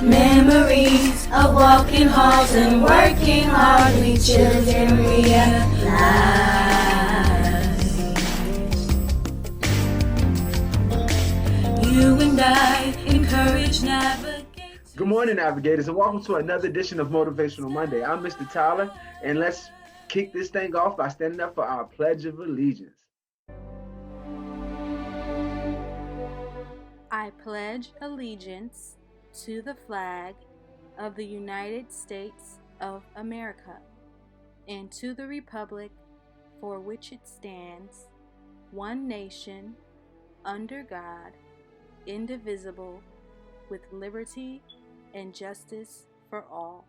Memories of walking halls and working hard, we children realize. You and I encourage navigate. Good morning, navigators, and welcome to another edition of Motivational Monday. I'm Mr. Tyler, and let's kick this thing off by standing up for our Pledge of Allegiance. I pledge allegiance to the flag of the United States of America and to the republic for which it stands, one nation, under God, indivisible, with liberty and justice for all.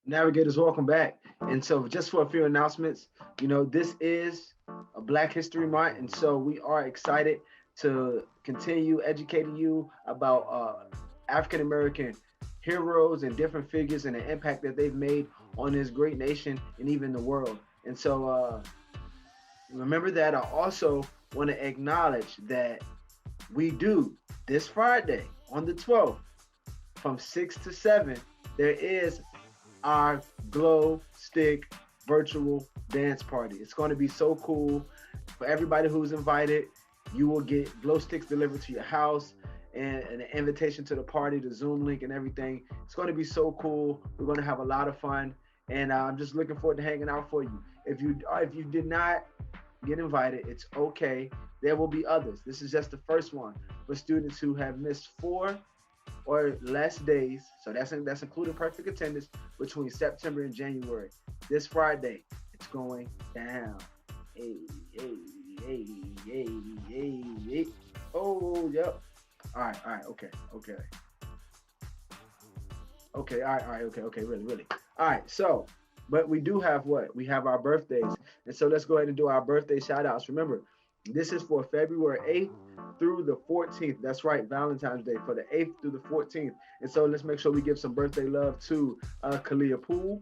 Navigators, welcome back. And so just for a few announcements, this is a Black History Month, and so we are excited to continue educating you about African-American heroes and different figures and the impact that they've made on this great nation and even the world. And so remember that. I also want to acknowledge that we do this Friday on the 12th from 6 to 7, there is our Glow Stick virtual dance party. It's going to be so cool. For everybody who's invited, you will get glow sticks delivered to your house and an invitation to the party, the Zoom link and everything. It's going to be so cool. We're going to have a lot of fun, and I'm just looking forward to hanging out for you. If you did not get invited, it's okay. There will be others. This is just the first one for students who have missed 4 or less days, so that's including perfect attendance, between September and January. This Friday, it's going down. Hey. Oh, yep. All right, okay. Okay, all right, okay, really. All right, so, but we do have what? We have our birthdays, and so let's go ahead and do our birthday shout-outs. Remember, this is for February 8th through the 14th. That's right, Valentine's Day, for the 8th through the 14th. And so let's make sure we give some birthday love to Kalia Poole,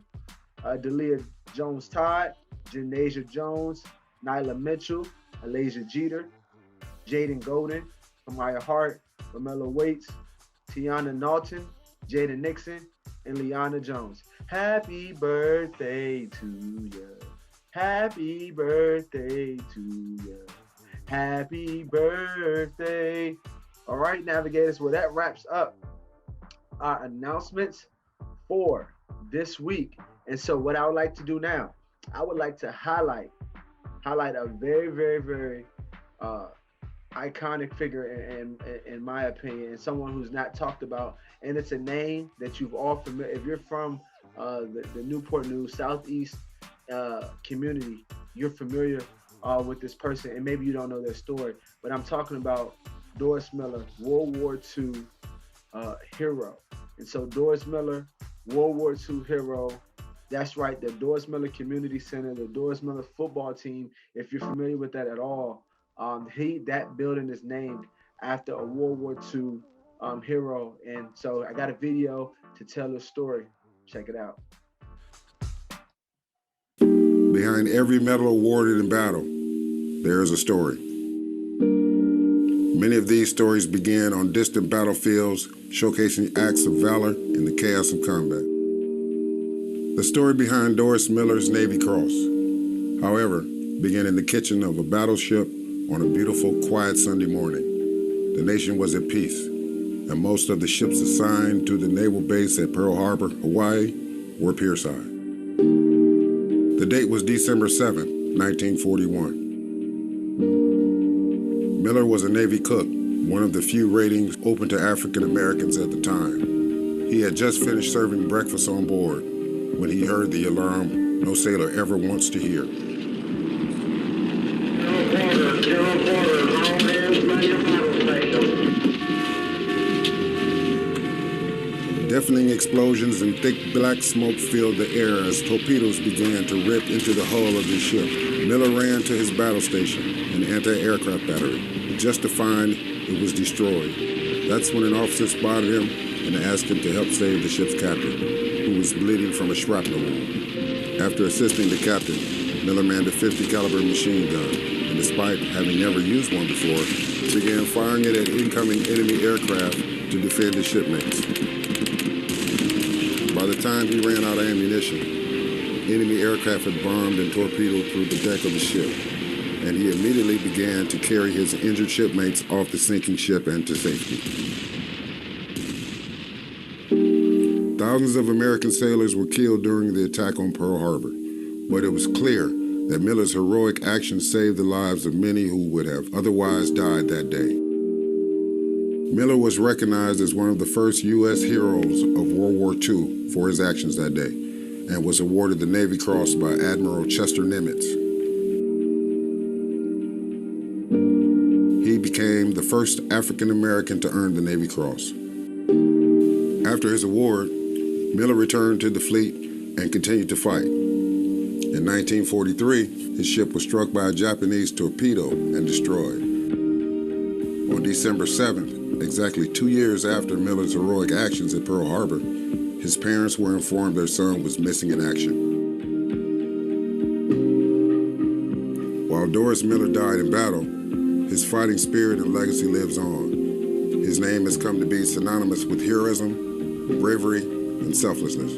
Delia Jones-Todd, Janasia Jones, Nyla Mitchell, Alasia Jeter, Jaden Golden, Amaya Hart, Romello Waits, Tiana Naughton, Jada Nixon, and Liana Jones. Happy birthday to you. Happy birthday to you. Happy birthday. All right, navigators. Well, that wraps up our announcements for this week. And so what I would like to do now, I would like to highlight a very, very, very iconic figure in my opinion, and someone who's not talked about. And it's a name that you've all familiar. If you're from the Newport News Southeast community, you're familiar with this person, and maybe you don't know their story, but I'm talking about Doris Miller, World War II hero. And so Doris Miller, World War II hero. That's right, the Doris Miller Community Center, the Doris Miller football team. If you're familiar with that at all, that building is named after a World War II hero. And so I got a video to tell the story. Check it out. Behind every medal awarded in battle, there is a story. Many of these stories began on distant battlefields, showcasing acts of valor in the chaos of combat. The story behind Doris Miller's Navy Cross, however, began in the kitchen of a battleship on a beautiful, quiet Sunday morning. The nation was at peace, and most of the ships assigned to the naval base at Pearl Harbor, Hawaii, were pierside. The date was December 7, 1941. Miller was a Navy cook, one of the few ratings open to African Americans at the time. He had just finished serving breakfast on board when he heard the alarm no sailor ever wants to hear. Deafening explosions and thick black smoke filled the air as torpedoes began to rip into the hull of his ship. Miller ran to his battle station, an anti-aircraft battery, just to find it was destroyed. That's when an officer spotted him and asked him to help save the ship's captain, who was bleeding from a shrapnel wound. After assisting the captain, Miller manned a .50 caliber machine gun, and despite having never used one before, began firing it at incoming enemy aircraft to defend his shipmates. By the time he ran out of ammunition, enemy aircraft had bombed and torpedoed through the deck of the ship, and he immediately began to carry his injured shipmates off the sinking ship and to safety. Thousands of American sailors were killed during the attack on Pearl Harbor, but it was clear that Miller's heroic actions saved the lives of many who would have otherwise died that day. Miller was recognized as one of the first U.S. heroes of World War II for his actions that day, and was awarded the Navy Cross by Admiral Chester Nimitz. He became the first African American to earn the Navy Cross. After his award, Miller returned to the fleet and continued to fight. In 1943, his ship was struck by a Japanese torpedo and destroyed. On December 7th, exactly 2 years after Miller's heroic actions at Pearl Harbor, his parents were informed their son was missing in action. While Doris Miller died in battle, his fighting spirit and legacy lives on. His name has come to be synonymous with heroism, bravery, and selflessness.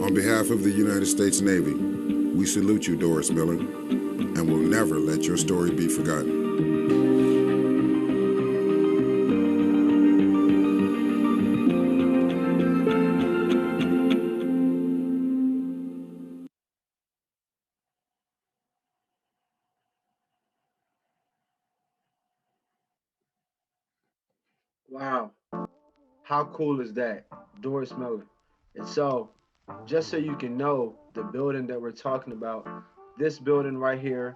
On behalf of the United States Navy, we salute you, Doris Miller, and will never let your story be forgotten. Wow. How cool is that? Doris Miller. And so, just so you can know the building that we're talking about, this building right here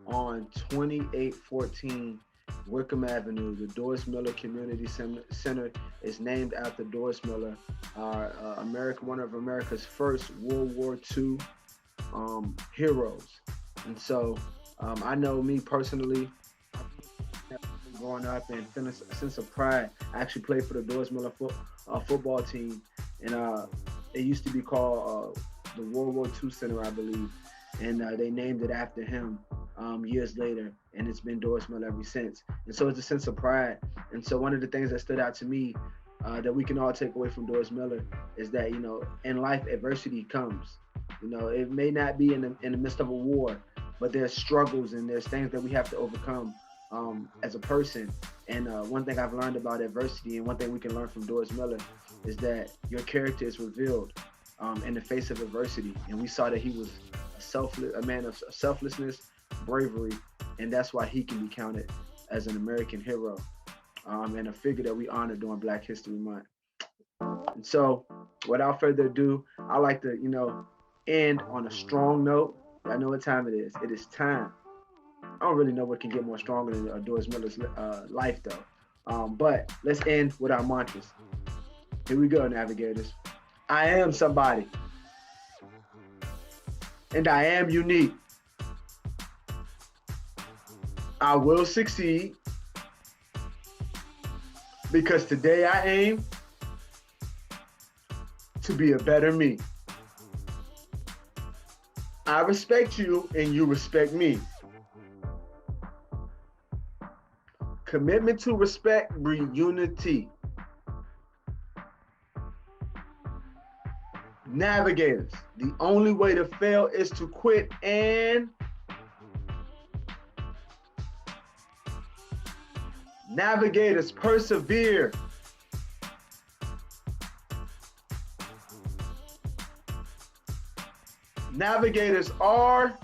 on 2814 Wickham Avenue, the Doris Miller Community Center is named after Doris Miller, one of America's first World War II heroes. And so, I know me personally, growing up and feeling a sense of pride. I actually played for the Doris Miller football team, and it used to be called the World War II Center, I believe, and they named it after him years later, and it's been Doris Miller ever since. And so it's a sense of pride. And so one of the things that stood out to me that we can all take away from Doris Miller is that, you know, in life, adversity comes. You know, it may not be in the midst of a war, but there's struggles and there's things that we have to overcome as a person. And one thing I've learned about adversity, and one thing we can learn from Doris Miller, is that your character is revealed in the face of adversity. And we saw that he was a man of selflessness, bravery, and that's why he can be counted as an American hero and a figure that we honor during Black History Month. And so, without further ado, I like to, end on a strong note. I know what time it is. It is time. I don't really know what can get more stronger than Doris Miller's life, though. But let's end with our mantras. Here we go, navigators. I am somebody. And I am unique. I will succeed. Because today I aim to be a better me. I respect you and you respect me. Commitment to respect breeds unity. Navigators, the only way to fail is to quit, and navigators, persevere. Navigators are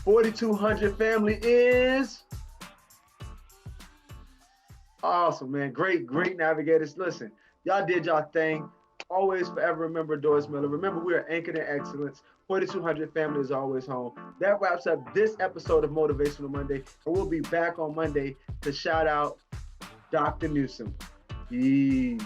4200 family is awesome, man. Great navigators. Listen, y'all did y'all thing. Always forever remember Doris Miller. Remember, we are anchored in excellence. 4200 family is always home. That wraps up this episode of Motivational Monday, and we'll be back on Monday to shout out Dr. Newsome. Peace.